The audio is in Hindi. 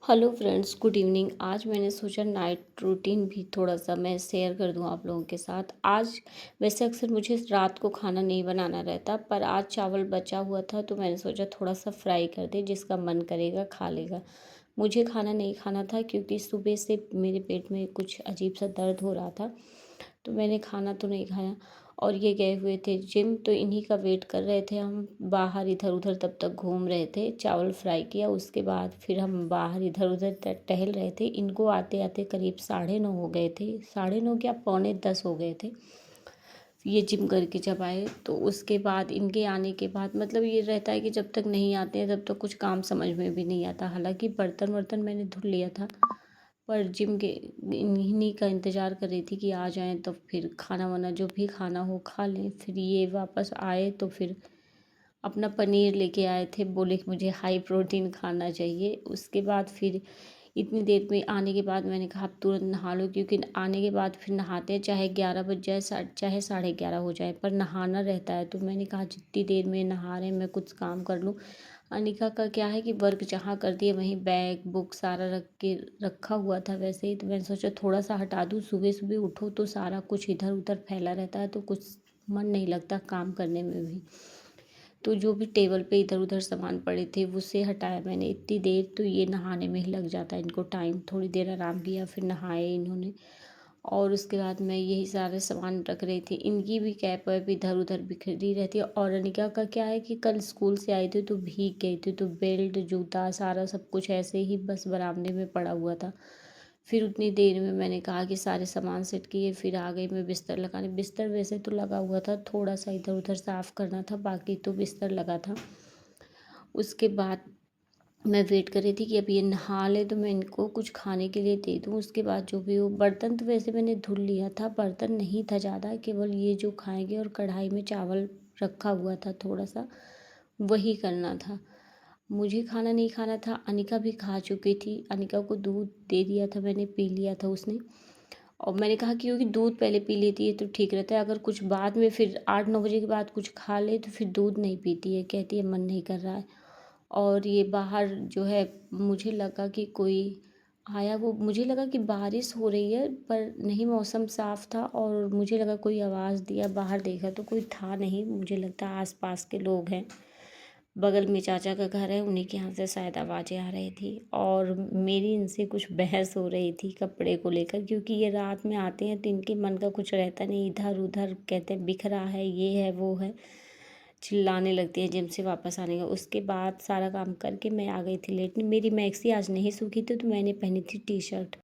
Hello friends, good evening. आज मैंने सोचा नाइट रूटीन भी थोड़ा सा मैं शेयर कर दूं आप लोगों के साथ। आज वैसे अक्सर मुझे रात को खाना नहीं बनाना रहता, पर आज चावल बचा हुआ था तो मैंने सोचा थोड़ा सा फ्राई कर दे, जिसका मन करेगा खा लेगा। मुझे खाना नहीं खाना था क्योंकि सुबह से मेरे पेट में कुछ अजीब सा दर्द हो रहा था, तो मैंने खाना तो नहीं खाया। और ये गए हुए थे जिम, तो इन्हीं का वेट कर रहे थे हम। बाहर इधर उधर तब तक घूम रहे थे, चावल फ्राई किया, उसके बाद फिर हम बाहर इधर उधर टहल रहे थे। इनको आते आते करीब 9:30 हो गए थे, 9:30 क्या 9:45 हो गए थे। ये जिम करके जब आए तो उसके बाद इनके आने के बाद मतलब ये रहता है कि जब तक नहीं आते हैं तब तक कुछ काम समझ में भी नहीं आता। हालांकि बर्तन वर्तन मैंने धुल लिया था, पर जिम के इन्हीं का इंतज़ार कर रही थी कि आ जाएं तो फिर खाना वाना जो भी खाना हो खा लें। फिर ये वापस आए तो फिर अपना पनीर लेके आए थे, बोले कि मुझे हाई प्रोटीन खाना चाहिए। उसके बाद फिर इतनी देर में आने के बाद मैंने कहा आप तुरंत नहा लो, क्योंकि आने के बाद फिर नहाते हैं चाहे 11 बज जाए चाहे 11:30 हो जाए, पर नहाना रहता है। तो मैंने कहा जितनी देर में नहा रहे मैं कुछ काम कर लूँ। अनिका का क्या है कि वर्क जहाँ करती है वहीं बैग बुक सारा रखा हुआ था वैसे ही, तो मैंने सोचा थोड़ा सा हटा दूँ। सुबह सुबह उठो तो सारा कुछ इधर उधर फैला रहता है, तो कुछ मन नहीं लगता काम करने में भी। तो जो भी टेबल पे इधर उधर सामान पड़े थे उसे हटाया मैंने। इतनी देर तो ये नहाने में ही लग जाता है इनको टाइम। थोड़ी देर आराम किया, फिर नहाए इन्होंने, और उसके बाद मैं यही सारे सामान रख रही थी। इनकी भी कैप वैप इधर उधर बिखरी रहती है। और अनिका का क्या है कि कल स्कूल से आई थी तो भीग गई थी, तो बेल्ट जूता सारा सब कुछ ऐसे ही बस बरामदे में पड़ा हुआ था। फिर उतनी देर में मैंने कहा कि सारे सामान सेट किए, फिर आ गई मैं बिस्तर लगाने। बिस्तर वैसे तो लगा हुआ था, थोड़ा सा इधर उधर साफ़ करना था, बाकी तो बिस्तर लगा था। उसके बाद मैं वेट कर रही थी कि अब ये नहा ले तो मैं इनको कुछ खाने के लिए दे दूँ। उसके बाद जो भी हो, बर्तन तो वैसे मैंने धुल लिया था, बर्तन नहीं था ज़्यादा, केवल ये जो खाएंगे और कढ़ाई में चावल रखा हुआ था थोड़ा सा, वही करना था। मुझे खाना नहीं खाना था, अनिका भी खा चुकी थी। अनिका को दूध दे दिया था मैंने, पी लिया था उसने। और मैंने कहा कि क्योंकि दूध पहले पी लेती है तो ठीक रहता है, अगर कुछ बाद में फिर 8-9 बजे के बाद कुछ खा ले तो फिर दूध नहीं पीती है, कहती है मन नहीं कर रहा है। और ये बाहर जो है, मुझे लगा कि कोई आया, वो मुझे लगा कि बारिश हो रही है, पर नहीं, मौसम साफ था और मुझे लगा कोई आवाज़ दिया। बाहर देखा तो कोई था नहीं, मुझे लगता है आस पास के लोग हैं। बगल में चाचा का घर है, उन्हीं के यहाँ से शायद आवाज़ें आ रही थी। और मेरी इनसे कुछ बहस हो रही थी कपड़े को लेकर, क्योंकि ये रात में आते हैं तो इनके मन का कुछ रहता नहीं, इधर उधर कहते हैं बिखरा है, ये है वो है, चिल्लाने लगती है जिम से वापस आने का। उसके बाद सारा काम करके मैं आ गई थी लेट। मेरी मैक्सी आज नहीं सूखी थी तो मैंने पहनी थी टी शर्ट।